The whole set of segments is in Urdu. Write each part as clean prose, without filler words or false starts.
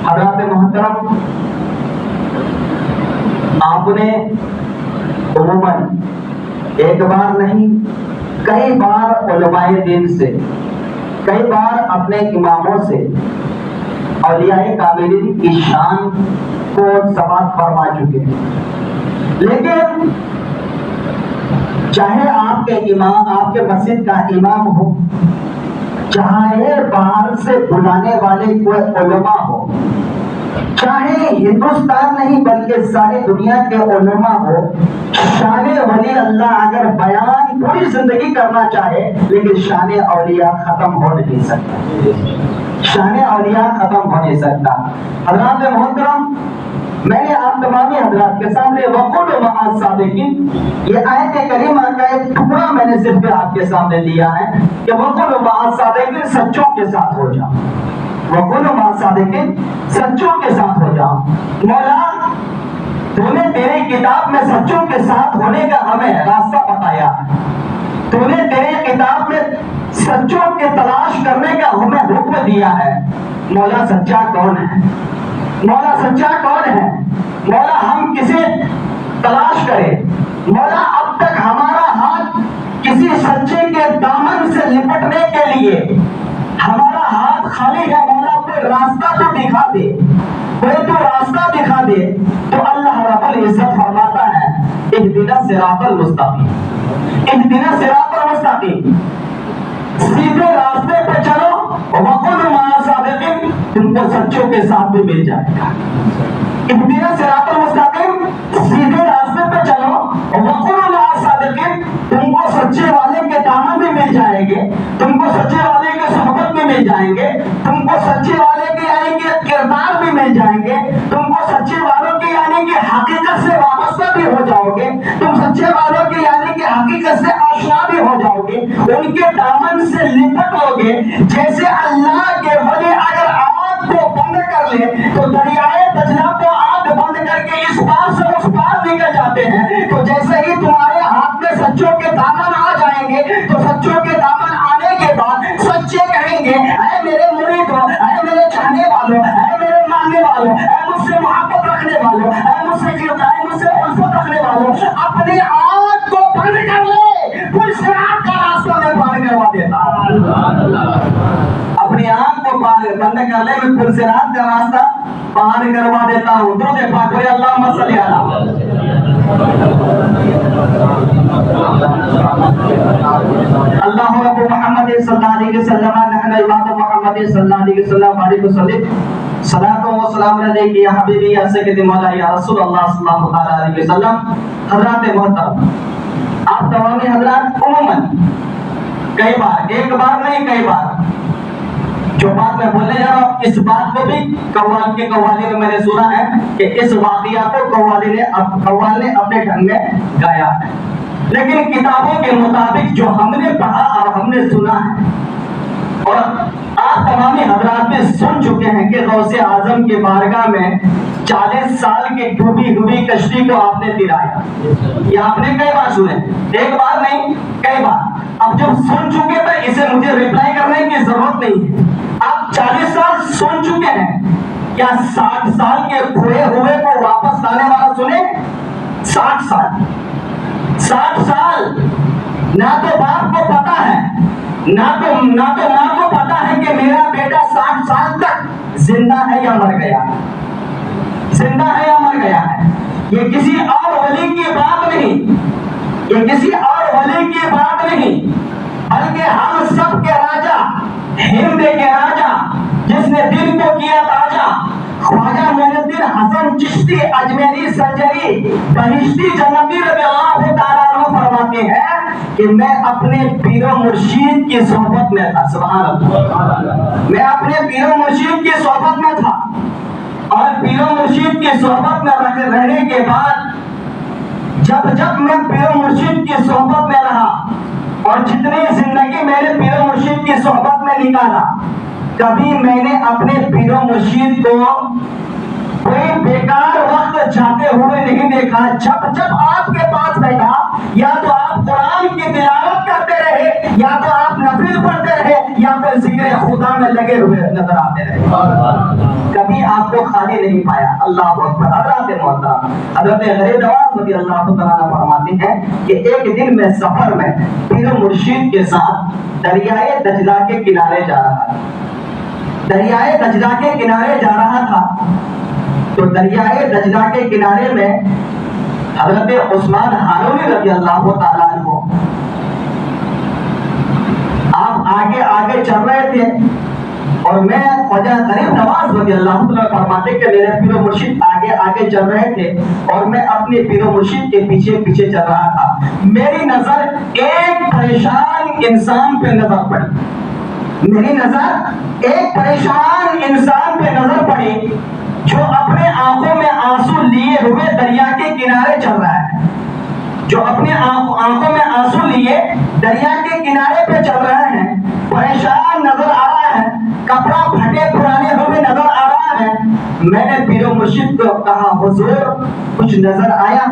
حضرات محترم، آپ نے عموماً ایک بار نہیں کئی بار علماء دین سے، کئی بار اپنے اماموں سے اولیاء کاملین کی شان کو سماعت فرما چکے ہیں، لیکن چاہے آپ کے امام، آپ کے مسجد کا امام ہو، چاہے باہر سے بلانے والے کوئی علماء ہو، چاہے ہندوستان نہیں بلکہ ساری دنیا کے علماء ہو، شان ولی اللہ اگر بیان پوری زندگی کرنا چاہے لیکن شان اولیاء ختم ہو نہیں سکتا، شان اولیاء ختم ہو نہیں سکتا۔ حضرات محترم، میں نے آپ تمامی حضرات کے سامنے وقول مع الصادقین، یہ آیت کریمہ کا ایک ٹکڑا میں نے صرف آپ کے سامنے دیا ہے کہ وقول مع الصادقین، سچوں کے ساتھ ہو جاؤ، وقول مع الصادقین، سچوں کے ساتھ ہو جاؤ۔ مولا، تو نے تیری کتاب میں سچوں کے ساتھ ہونے کا ہمیں راستہ بتایا، تو نے تیری کتاب میں سچوں کے تلاش کرنے کا ہمیں حکم دیا ہے۔ مولا سچا کون ہے؟ مولا سچا کون ہے؟ مولا ہم کسے تلاش کریں؟ مولا اب تک ہمارا ہاتھ کسی سچے کے دامن سے لپٹنے کے لیے ہمارا ہاتھ خالی ہے۔ مولا کوئی راستہ تو دکھا دے، کوئی تو راستہ دکھا دے۔ تو اللہ رب العزت فرماتا ہے اہدنا الصراط المستقیم، اہدنا الصراط المستقیم، سیدھے راستے پہ چلو، وقل مع الصادقین، تم کو سچوں کے ساتھ بھی مل جائے گا۔ اہدنا الصراط المستقیم، سیدھے راستے پہ چلو، وقل مع الصادقین، تم کو سچے والے کے دامن بھی مل جائیں گے، تم کو سچے والے کے صحبت بھی مل جائیں گے، تم کو سچے والے کے یعنی کہ کردار بھی مل جائیں گے، تم کو سچے والوں کے یعنی کہ حقیقت سے وابستہ بھی ہو جاؤ گے، تم سچے والوں کے یعنی کہ حقیقت سے آشنا بھی ہو جاؤ گے، ان کے دامن سے لپٹو گے۔ جیسے اللہ کے ولی اگر آنکھ کو بند کر لے تو دریائے دجلہ کو آنکھ بند کر کے اس پار سے اس پار نکل جاتے ہیں، تو جیسے ہی تمہارے ہاتھ میں سچوں کے دامن آ جائیں گے تو سچوں کے دامن آنے کے بعد سچے کہیں گے اے میرے مریدوں، اے میرے چاہنے والوں، اے میرے ماننے والوں، اے مجھ سے محبت رکھنے والوں، اے مجھ سے الفت رکھنے والوں، اپنی آنکھ کو بند کر لے، پل صراط کا راستہ میں پار کروا دیتا ہوں۔ اپنی آنکھ کو بند کر لے، میں پل صراط کا راستہ پار کروا دیتا ہوں۔ درود پاک پڑھیں، اللہم صلی علی اللہ رب محمد صلی اللہ علیہ وسلم، نحن عباد محمد صلی اللہ علیہ وسلم، علیہ وسلم، صلاۃ و سلام علیک یا حبیبی یا سیدی مولا یا رسول اللہ صلی اللہ علیہ وسلم۔ حضرات محترم، آپ تمامی حضرات عموماً کئی بار، ایک بار نہیں کئی بار جو بات میں بولنے جا رہا ہوں، اس بات کو بھی قوال کے قوالی میں نے سنا ہے کہ اس واقعہ کو قوال نے اپنے ڈھنگ میں گایا ہے، لیکن کتابوں کے مطابق جو ہم نے پڑھا اور ہم نے سنا ہے اور آپ تمامی حضرات بھی سن چکے ہیں کہ غوث اعظم کے بارگاہ میں 40 سال کی ڈوبی ہوئی کشتی کو آپ نے تیرایا، یہ آپ نے کئی بار سنے، ایک بار نہیں کئی بار۔ اب جب سن چکے تو اسے مجھے ریپلائی کرنے کی ضرورت نہیں ہے۔ آپ 40 سال سن چکے ہیں، کیا 60 سال کے کھوئے ہوئے کو واپس لانے والا سنے؟ 60 سال، 60 سال نہ تو باپ کو پتا ہے، نہ تو ماں کو پتا ہے کہ میرا بیٹا 60 سال تک زندہ ہے یا مر گیا، زندہ ہے یا مر گیا ہے۔ یہ کسی اور ولی کی بات نہیں، یہ کسی اور ولی کی بات نہیں، بلکہ ہم سب کے راجا، ہند کے راجا، جس نے دل کو کیا تاجا، خواجہ معین الدین حسن چشتی اجمیری سنجری بہشتی جنتی رضی اللہ تعالیٰ عنہ فرماتے ہیں کہ میں اپنے پیر و مرشید کی صحبت میں تھا، سبحان اللہ، میں اپنے پیر و مرشید کی صحبت میں تھا، اور پیر و مرشید کی صحبت میں رہنے کے بعد جب میں پیر و مرشید کی صحبت میں رہا اور جتنی زندگی میں نے پیر و مرشید کی صحبت میں نکالا، کبھی میں نے اپنے پیر و مرشید کو کوئی بیکار وقت جاتے ہوئے نہیں دیکھا۔ جب آپ کے پاس بیٹھا یا تو آپ آپ قرآن کی تلاوت کرتے رہے یا تو آپ نفل پڑھتے رہے یا پھر ذکر خدا میں لگے ہوئے نظر آتے رہے، کبھی آپ کو خالی نہیں پایا۔ اللہ اکبر۔ حضرات محترم، حضرت غریب نواز رضی اللہ تعالیٰ فرماتے ہیں کہ ایک دن میں سفر میں پیر مرشید کے ساتھ دریائے دجلہ کے کنارے جا رہا تھا۔ دریائے دجلہ کے کنارے جا رہا تھا تو دریائے دجلہ کے کنارے میں حضرت عثمان ہارونی رضی اللہ تعالیٰ عنہ آپ آگے آگے چل رہے تھے اور میں خواجہ غریب نواز رضی اللہ تعالیٰ فرماتے کہ میرے پیر و مرشد آگے آگے چل رہے تھے اور میں اپنے پیر و مرشد کے پیچھے پیچھے چل رہا تھا۔ میری نظر ایک پریشان انسان پہ نظر پڑی، میری نظر ایک پریشان انسان پہ نظر پڑی جو اپنے آنکھوں میں آنسو لیے ہوئے دریا کے کنارے چل رہا ہے، جو اپنے آنکھوں میں آنسو لیے دریا کے کنارے پہ چل رہے ہیں، پریشان نظر آ رہا ہے، کپڑا پھٹے پرانے ہوئے نظر آ رہا ہے۔ میں نے پیر و مرشد کو کہا حضور کچھ نظر آیا؟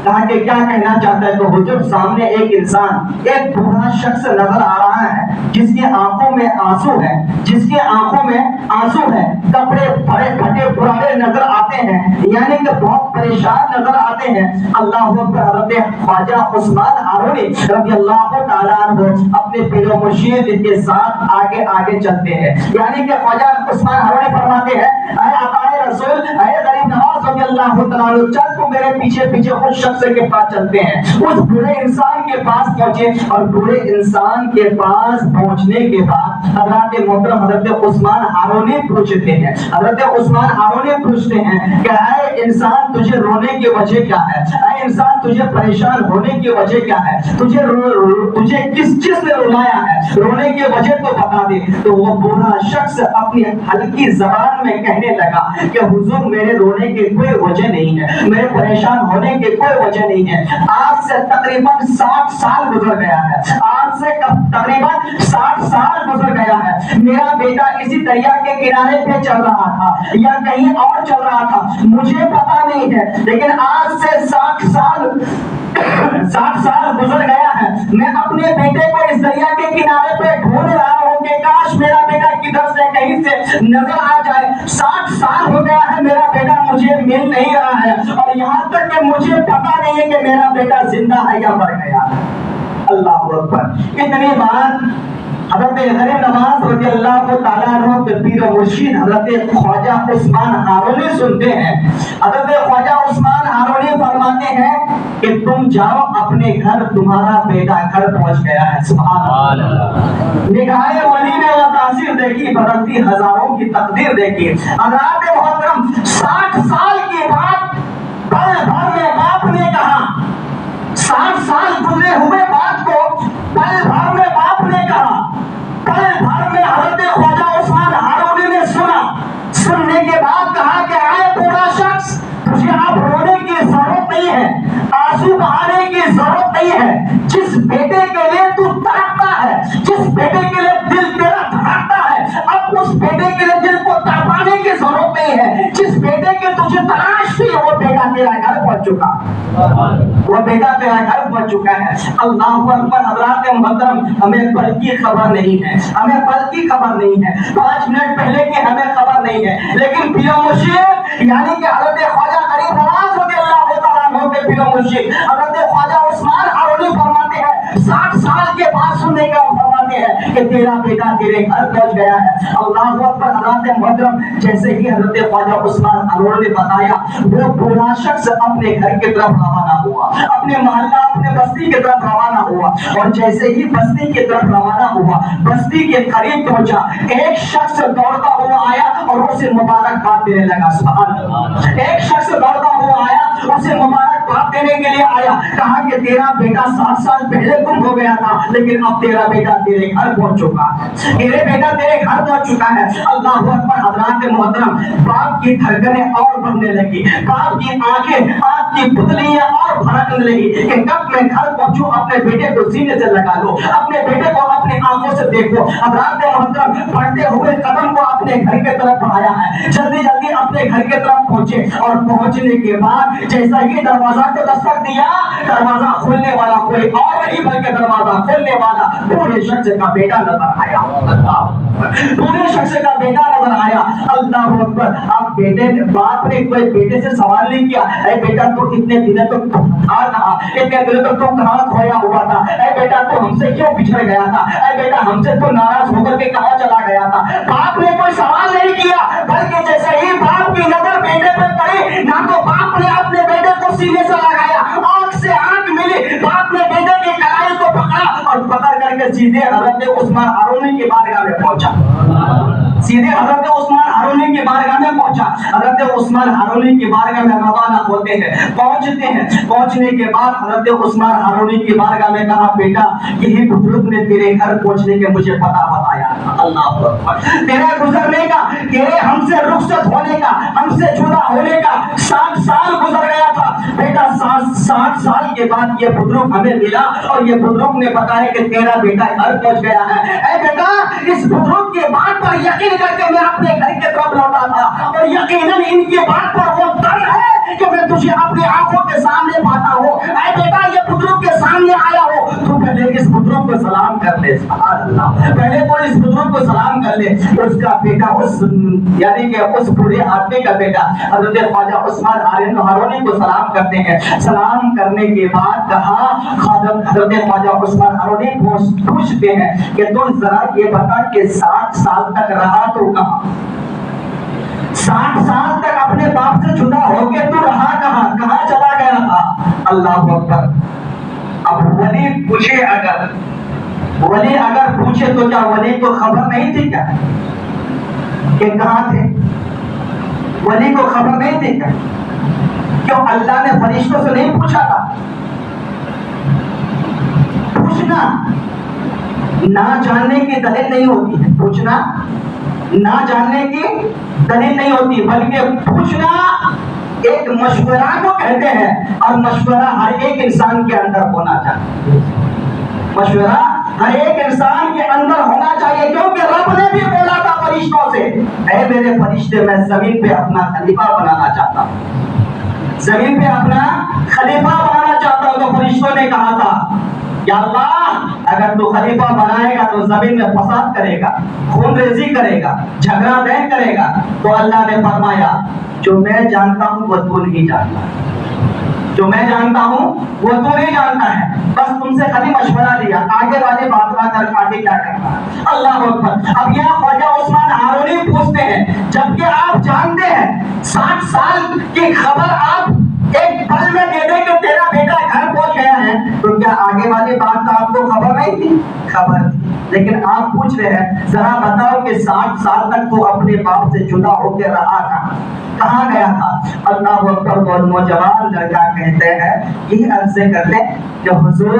کہا کہ کیا کہنا چاہتا ہے؟ تو حضور سامنے ایک انسان، ایک بوڑھا شخص نظر آ رہا ہے جس کی آنکھوں میں آنسو ہے، جس کی آنکھوں میں آنسو ہے، کپڑے پھٹے پرانے نظر آتے ہیں، یعنی کہ بہت پریشان نظر آتے ہیں۔ اللہ اکبر۔ حضرت خواجہ عثمان ہارونی رضی اللہ تعالیٰ عنہ اپنے پیر و مرشد کے ساتھ آگے آگے چلتے ہیں، یعنی کہ خواجہ عثمان ہارونی فرماتے ہیں اے عطائے رسول، اے غریب نواز رضی اللہ تعالیٰ عنہ، چل تو میرے پیچھے پیچھے اس شخص کے پاس چلتے ہیں۔ اس بوڑھے انسان کے پاس پہنچے اور بوڑھے انسان کے پاس پہنچنے کے بعد حضرت محترم حضرت عثمان ہارونی پوچھتے ہیں، حضرت عثمان ہارونی پوچھتے ہیں کہ اے انسان تجھے رونے کی وجہ کیا ہے؟ اے انسان تجھے پریشان ہونے کی وجہ کیا ہے؟ تجھے کس چیز نے رلایا ہے؟ رونے کی وجہ تو بتا دے۔ تو وہ بوڑھا شخص اپنی ہلکی زبان میں کہنے لگا کہ حضور میرے رونے کی کوئی وجہ نہیں ہے، میرے پریشان ہونے کی کوئی وجہ نہیں ہے۔ آج سے تقریباً 60 سال گزر گیا ہے، آج سے تقریباً 60 سال گزر گیا ہے، میرا بیٹا اسی دریا کے کنارے پہ چل رہا تھا یا کہیں اور چل رہا تھا، مجھے پتا نہیں ہے، لیکن آج سے 60 سال گزر گیا ہے، میں اپنے بیٹے کو اس دریا کے کنارے پہ ڈھونڈ رہا ہوں کہ کاش میرا بیٹا کدھر سے کہیں سے نظر آ جائے۔ 60 سال ہو گیا ہے، میرا بیٹا مجھے مل نہیں رہا ہے اور یہاں تک کہ مجھے پتا نہیں ہے کہ میرا بیٹا زندہ ہے یا مر گیا۔ اللہ اکبر۔ اتنی بات حضرت غریب نواز رضی اللہ تعالیٰ عنہ کے پیر و مرشد حضرت خواجہ عثمان ہارونی سنتے ہیں۔ حضرت خواجہ عثمان ہارونی فرماتے ہیں کہ تم جاؤ اپنے گھر، تمہارا بیٹا گھر پہنچ گیا ہے۔ سبحان اللہ۔ نگاہ ولی نے وہ تاثیر دیکھی، بدلتی ہزاروں کی تقدیر دیکھی۔ حضرات محترم، 60 سال کے بعد پل بھر میں باپ نے کہا، 60 سال گزرے ہوئے بات کو پل بھر میں باپ نے کہا، پل بھر میں حضرت خواجہ عثمان ہارونی نے سنا، سننے کے بعد کہا کہ اے بوڑھا شخص تجھے اب رونے کی ضرورت نہیں ہے، آنسو بہانے کی ضرورت نہیں ہے۔ جس بیٹے کے لیے تو تڑپتا ہے، جس بیٹے کے لیے دل تیرا دھڑکتا ہے، اب اس بیٹے کے لیے دل کو تڑپانے کی ضرورت نہیں ہے۔ جس بیٹے کے تجھے تلاش تھی وہ بیٹا تیرا گھر پہنچ چکا، وہ بیٹا تیرا گھر پہنچ چکا ہے۔ اللہ اکبر۔ حضرات محترم، ہمیں پل کی خبر نہیں ہے، ہمیں پل کی خبر نہیں ہے، 5 منٹ پہلے کی ہمیں خبر نہیں ہے، لیکن پیر و مرشد یعنی کہ حضرت خواجہ غریب نواز رضی اللہ تعالیٰ عنہ کے پیر و مرشد حضرت خواجہ عثمان ہارونی فرماتے ہیں 60 سال کے بعد سننے کا فرماتے ہیں کہ تیرا بیٹا تیرے گھر پہنچ گیا ہے۔ اللہ اکبر۔ حضرات محترم، جیسے ہی حضرت خواجہ عثمان ہارونی نے بتایا، وہ بوڑھا شخص اپنے گھر کی طرف روانہ ہوا، اپنے محلہ اپنے بستی کی طرف روانہ ہوا، اور جیسے ہی بستی کی طرف روانہ ہوا، بستی کے قریب پہنچا، ایک شخص دوڑتا ہوا آیا اور اسے مبارکباد دینے لگا۔ سبحان اللہ۔ ایک شخص دوڑتا ہوا آیا، اسے مبارکباد دینے کے لیے آیا، کہا کہ تیرا بیٹا 60 سال پہلے گم ہو گیا تھا، لیکن اب تیرا بیٹا تیرے گھر پہنچ چکا ہے، تیرے بیٹا تیرے گھر پہنچ چکا ہے۔ اللہ اکبر۔ حضرات محترم، باپ کی دھڑکنیں اور بڑھنے لگی، باپ کی آنکھیں، آنکھ کی پتلیاں اور بھڑکنے لگی کہ کب میں گھر پہنچوں، اپنے بیٹے کو سینے سے لگا لو، اپنے بیٹے کو اپنی آنکھوں سے دیکھو۔ حضرات محترم، بڑھتے ہوئے قدم کو اپنے گھر کی طرف بڑھایا ہے، جلدی جلدی اپنے اپنے گھر کی طرف پہنچے اور پہنچنے کے بعد جیسا ہی دروازہ کو دستک دیا دروازہ کھولنے والا کوئی اور نہیں بلکہ دروازہ کھولنے والا بوڑھے شخص کا بیٹا نظر آیا. بوڑھے شخص کا بیٹا نظر آیا. اللہ اکبر. اب بیٹے باپ نے کوئی بیٹے سے سوال نہیں کیا اے بیٹا تو اتنے دنوں تک تھا کہاں, اتنے دنوں تک تو کہاں کھویا ہوا تھا, اے بیٹا تو ہم سے کیوں بچھڑ گیا تھا, اے بیٹا ہم سے تو ناراض ہو کر کے کہاں چلا گیا تھا. باپ نے کوئی سوال نہیں کیا بلکہ جیسے ہی باپ کی نظر بیٹے پہ پڑی نہ تو باپ نے اپنے بیٹے کو سینے سے لگایا, آنکھ سے آنکھ ملی, باپ نے بیٹے کی کلائی کو پکڑا اور پکڑ کر کے سیدھے حضرت عثمان ہارونی کی بارگاہ میں پہنچا. سیدھے حضرت عثمان ہارونی کی بارگاہ میں پہنچا. حضرت عثمان ہارونی کی بارگاہ میں روانہ ہوتے ہیں, پہنچتے ہیں. پہنچنے کے بعد حضرت عثمان ہارونی کی بارگاہ میں کہا بیٹا یہی بزرگ نے تیرے گھر پہنچنے کے مجھے پتہ بتایا. اللہ اکبر. تیرے گزرنے کا, تیرے ہم سے رخصت ہونے کا, ہم سے جدا ہونے کا 60 سال گزر گیا تھا بیٹا. 60 سال کے بعد یہ بزرگ ہمیں ملا اور یہ بزرگ نے بتایا کہ تیرا بیٹا گھر پہنچ گیا ہے. اے بیٹا اس بزرگ کے بات پر یقین کر کے میں اپنے گھر کی طرف لوٹا تھا اور یقیناً ان کی بات پر وہ ڈر ہے کہ میں تجھے اپنے آنکھوں کے سامنے پاتا ہوں. اے بیٹا یہ بزرگ کے سامنے آیا ہو تو پہلے اس بزرگ کو سلام کر لے. سبحان اللہ. پہلے تو اس بزرگ کو سلام کر لے. اس کا بیٹا اس یعنی کہ اس بوڑھے آدمی کا بیٹا حضرت خواجہ عثمان ہارونی کو سلام کرتے ہیں. سلام کرنے کے بعد کہا حضرت خواجہ عثمان ہارونی پوچھتے ہیں کہ تم ذرا یہ بتا کہ 60 سال تک رہا تو کہاں, 60 سال تک اپنے باپ سے جدا ہو کے تو رہا کہاں, کہاں چلا گیا تھا. اللہ اکبر. اب ولی پوچھے, ولی اگر پوچھے تو کیا ولی کو خبر نہیں تھی کیا کہ کہاں تھے؟ ولی کو خبر نہیں تھی کیا؟ کیوں اللہ نے فرشتوں سے نہیں پوچھا تھا؟ پوچھنا نہ جاننے کی دلیل نہیں ہوتی ہے. پوچھنا نہ جاننے کی دلیل نہیں ہوتی بلکہ پوچھنا ایک مشورہ کو کہتے ہیں اور مشورہ ہر ایک انسان کے اندر ہونا چاہیے. مشورہ ہر ایک انسان کے اندر ہونا چاہیے کیونکہ رب نے بھی بولا تھا فرشتوں سے اے میرے فرشتے میں زمین پہ اپنا خلیفہ بنانا چاہتا ہوں, زمین پہ اپنا خلیفہ بنانا چاہتا ہوں. تو فرشتوں نے کہا تھا یا اللہ اگر تو خلیفہ بنائے گا تو زمین میں فساد کرے گا, خون ریزی کرے گا, جھگڑا بہن کرے گا. تو اللہ نے فرمایا جو میں جانتا ہوں وہ تو نہیں جانتا, جو میں جانتا ہوں وہ تو نہیں جانتا ہے, بس تم سے خالی مشورہ لیا, آگے والے بات نہ کر آگے کیا کرنا. اللہ اکبر. اب یہ خواجہ عثمان ہارونی پوچھتے ہیں جبکہ آپ جانتے ہیں 60 سال کی خبر آپ ایک پل میں دے دیں کہ تیرا بیٹا گھر پہنچ گیا ہے تو کیا آگے والی بات کا آپ کو خبر نہیں تھی؟ خبر تھی. لیکن آپ پوچھ رہے ہیں ذرا بتاؤ کہ 60 سال تک تو اپنے باپ سے جدا ہو کے رہا کہاں گیا تھا. اللہ اکبر. وہ نوجوان لڑکا کہتے ہیں یہ عرض کرتے کہ حضور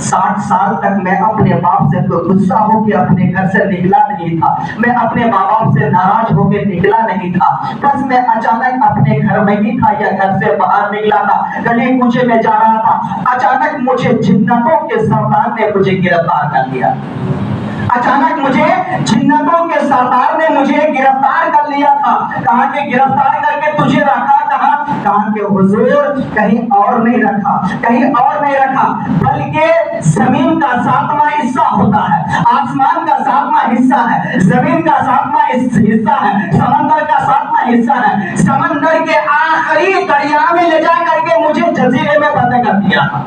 60 سال تک میں اپنے باپ سے غصہ ہو کے اپنے گھر سے نکلا نہیں تھا, میں اپنے ماں باپ سے ناراض ہو کے نکلا نہیں تھا, بس میں اچانک اپنے گھر میں ہی تھا یا گھر سے باہر نکلا تھا, گلی کوچے میں جا رہا تھا, اچانک مجھے جنتوں کے سردار نے مجھے گرفتار کر لیا. اچانک مجھے جنتوں کے سردار نے مجھے گرفتار کر لیا تھا. کہا کہ گرفتار کر کے تجھے رکھا کہاں؟ کہا کہ حضور کہیں اور نہیں رکھا, کہیں اور نہیں رکھا بلکہ زمین کا 7واں حصہ ہوتا ہے, آسمان کا 7واں حصہ ہے, زمین کا 7واں حصہ ہے, سمندر کا 7واں حصہ ہے. سمندر کے آخری دریا میں لے جا کر کے مجھے جزیرے میں بند کر دیا تھا.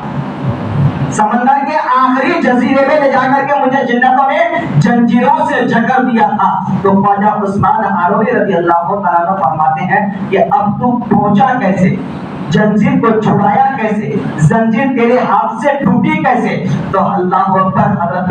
سمندر کے آخری جزیرے میں لے جا کر کے مجھے جنتوں نے جنجیروں سے جکڑ دیا تھا. تو خواجہ عثمان ہارونی رضی اللہ تعالیٰ عنہ فرماتے ہیں کہ اب تو پہنچا کیسے, جنجیر کو چھڑایا کیسے, زنجیر تیرے ہاتھ سے ٹوٹی کیسے؟ تو اللہ اکبر. حضرت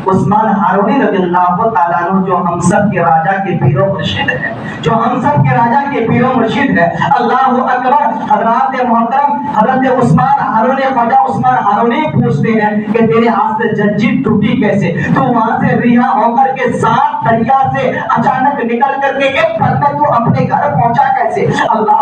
عثمان ہارونی رضی اللہ تعالیٰ عنہ جو ہم سب کے راجا کے پیر و مرشد ہے, جو ہم سب کے راجا کے پیر و مرشد ہے, اللہ اکبر. حضرات محترم حضرت عثمان ہارونی, خواجہ عثمان ہارونی پوچھتے ہیں کہ تیرے ہاتھ سے جنجیر ٹوٹی کیسے؟ تو وہاں سے رہا ہو کر کے 7 دریا سے اچانک نکل کر کے ایک پل میں تو اپنے گھر پہنچا کیسے؟ اللہ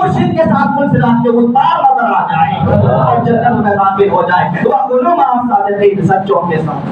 مرشد کے ساتھ ملزمات کے اتار نظر آ جائے اور جنت میں داخل ہو جائے. وَقُلُوا مَعَ الصَّادِقِينَ, سچوں کے ساتھ.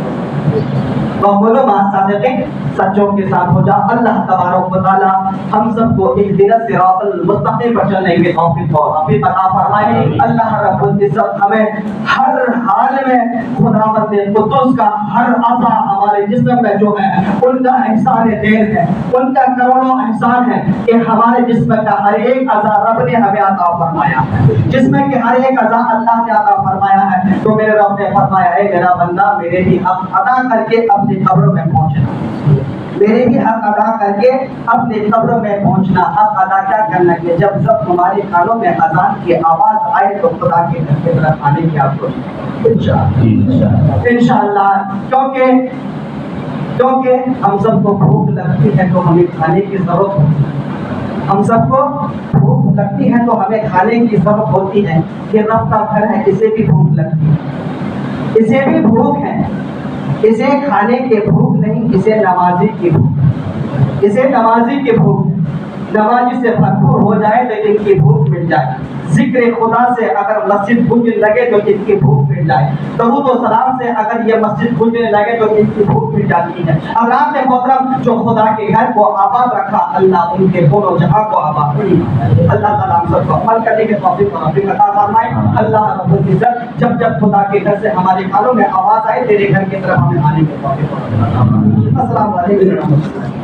وَقُلُوا مَعَ الصَّادِقِينَ, سچوں کے ساتھ ہو جا. اللہ تبارک و تعالی ہم سب کو اهدنا الصراط المستقیم پر چلنے کی توفیق اور عطا فرمائے. اللہ رب العزت ہمیں ہر حال میں خداوند قدوس کا ہر عطا ہمارے جسم میں جو ہے ان کا احسان دین ہے, ان کا کروڑوں احسان ہے کہ ہمارے جسم کا ہر ایک اعضاء رب نے ہمیں عطا فرمایا ہے. جسم کے ہر ایک اعضاء اللہ نے عطا فرمایا ہے. تو میرے رب نے فرمایا ہے میرا بندہ میرے بھی حق ادا کر کے اپنی قبر میں پہنچنا, میرے بھی حق ادا کر کے اپنے قبر میں پہنچنا. حق ادا کیا کرنا کہ جب سب تمہارے کانوں میں اذان کی آواز آئے تو خدا کے گھر کی طرف آنے کی آپ کوشش انشاءاللہ. کیونکہ ہم سب کو بھوک لگتی ہے تو ہمیں کھانے کی ضرورت ہوتی ہے. ہم سب کو بھوک لگتی ہے تو ہمیں کھانے کی ضرورت ہوتی ہے. کہ رب کا گھر ہے, اسے بھی بھوک لگتی ہے, اسے بھی بھوک ہے. اسے کھانے کی بھوک نہیں, اسے نمازی کی بھوک, اسے نمازی کی بھوک. نمازی سے بھرپور ہو جائے تو ان کی بھوک مٹ جائے. ذکر خدا سے اگر مسجد گونجنے لگے تو ان کی بھوک مٹ جائے. درود و سلام سے اگر یہ مسجد گونجنے لگے تو ان کی بھوک مٹ جاتی ہے. حضرات محترم, جو خدا کے گھر کو آباد رکھا اللہ ان کے دونوں جہاں کو آباد رکھے. اللہ تعالیٰ ہم سب کو عمل کرنے کے توفیق عطا فرمائے. اللہ رب العزت جب جب خدا کے گھر سے ہمارے کانوں میں آواز آئے تیرے گھر کی طرف ہمیں آنے کے توفیق عطا فرمائے. السلام علیکم.